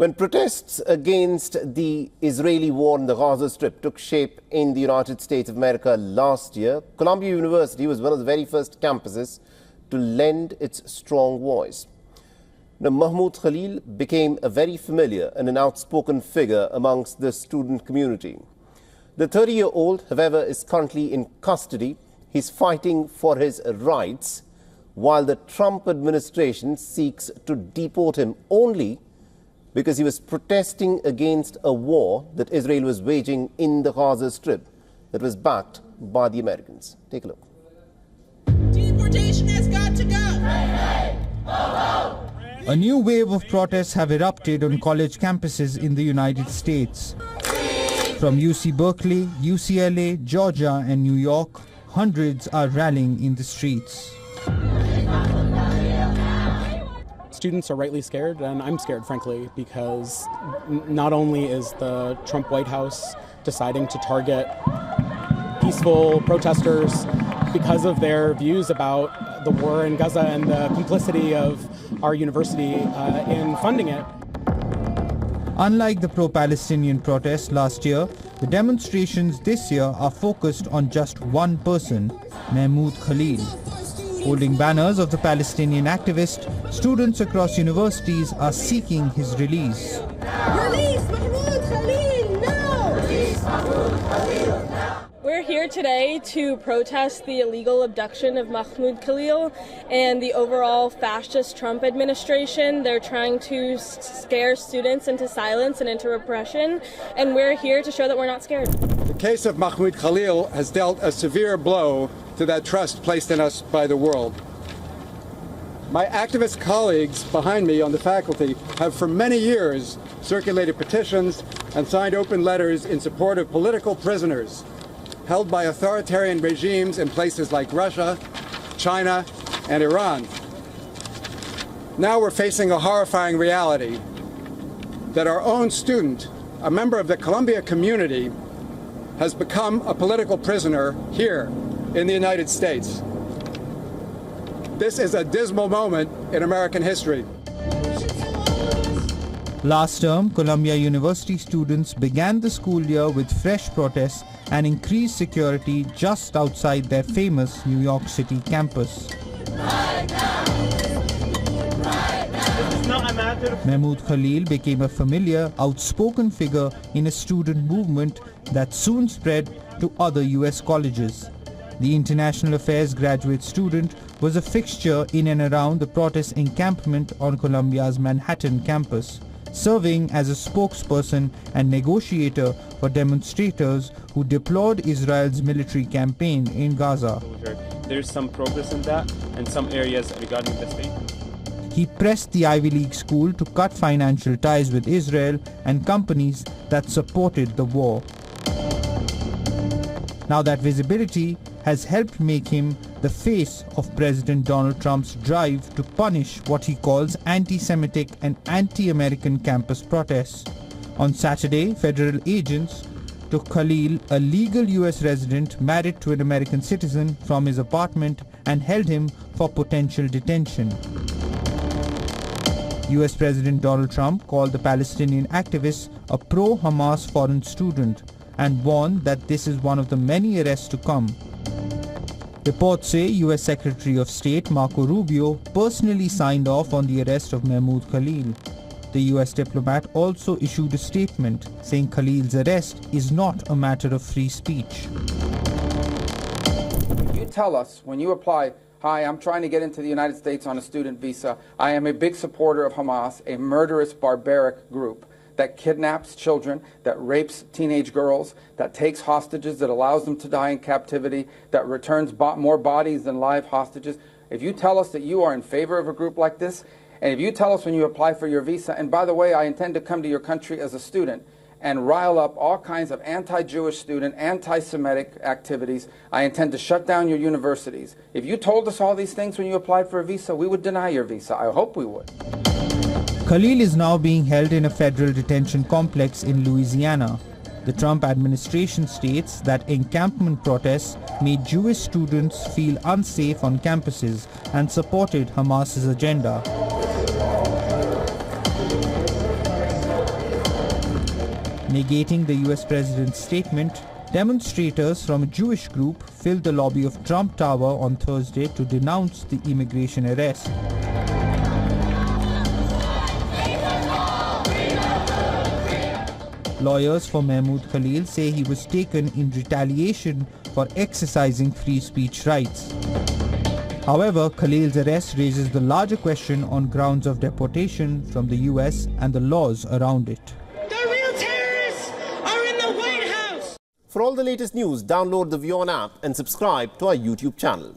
When protests against the Israeli war in the Gaza Strip took shape in the United States of America last year, Columbia University was one of the very first campuses to lend its strong voice. Now, Mahmoud Khalil became a very familiar and an outspoken figure amongst the student community. The 30-year-old, however, is currently in custody. He's fighting for his rights, while the Trump administration seeks to deport him only because he was protesting against a war that Israel was waging in the Gaza Strip that was backed by the Americans. Take a look. Deportation has got to go. A new wave of protests have erupted on college campuses in the United States. From UC Berkeley, UCLA, Georgia and New York, hundreds are rallying in the streets. Students are rightly scared, and I'm scared, frankly, because not only is the Trump White House deciding to target peaceful protesters because of their views about the war in Gaza and the complicity of our university in funding it. Unlike the pro-Palestinian protests last year, the demonstrations this year are focused on just one person, Mahmoud Khalil. Holding banners of the Palestinian activist, students across universities are seeking his release. Release Mahmoud Khalil now! Release Mahmoud Khalil now! We're here today to protest the illegal abduction of Mahmoud Khalil and the overall fascist Trump administration. They're trying to scare students into silence and into repression, and we're here to show that we're not scared. The case of Mahmoud Khalil has dealt a severe blow to that trust placed in us by the world. My activist colleagues behind me on the faculty have for many years circulated petitions and signed open letters in support of political prisoners held by authoritarian regimes in places like Russia, China, and Iran. Now we're facing a horrifying reality that our own student, a member of the Columbia community, has become a political prisoner here in the United States. This is a dismal moment in American history. Last term, Columbia University students began the school year with fresh protests and increased security just outside their famous New York City campus. Mahmoud Khalil became a familiar, outspoken figure in a student movement that soon spread to other US colleges. The International Affairs graduate student was a fixture in and around the protest encampment on Columbia's Manhattan campus, serving as a spokesperson and negotiator for demonstrators who deplored Israel's military campaign in Gaza. There's some progress in that and some areas regarding the state. He pressed the Ivy League school to cut financial ties with Israel and companies that supported the war. Now that visibility has helped make him the face of President Donald Trump's drive to punish what he calls anti-Semitic and anti-American campus protests. On Saturday, federal agents took Khalil, a legal US resident married to an American citizen, from his apartment and held him for potential detention. US President Donald Trump called the Palestinian activist a pro-Hamas foreign student and warned that this is one of the many arrests to come. Reports say US Secretary of State Marco Rubio personally signed off on the arrest of Mahmoud Khalil. The US diplomat also issued a statement saying Khalil's arrest is not a matter of free speech. You tell us when you apply, "Hi, I'm trying to get into the United States on a student visa. I am a big supporter of Hamas, a murderous, barbaric group that kidnaps children, that rapes teenage girls, that takes hostages, that allows them to die in captivity, that returns more bodies than live hostages." If you tell us that you are in favor of a group like this, and if you tell us when you apply for your visa, and by the way, I intend to come to your country as a student and rile up all kinds of anti-Jewish student, anti-Semitic activities, I intend to shut down your universities. If you told us all these things when you applied for a visa, we would deny your visa. I hope we would. Khalil is now being held in a federal detention complex in Louisiana. The Trump administration states that encampment protests made Jewish students feel unsafe on campuses and supported Hamas's agenda. Negating the US president's statement, demonstrators from a Jewish group filled the lobby of Trump Tower on Thursday to denounce the immigration arrest. Lawyers for Mahmoud Khalil say he was taken in retaliation for exercising free speech rights. However, Khalil's arrest raises the larger question on grounds of deportation from the US and the laws around it. The real terrorists are in the White House! For all the latest news, download the WION app and subscribe to our YouTube channel.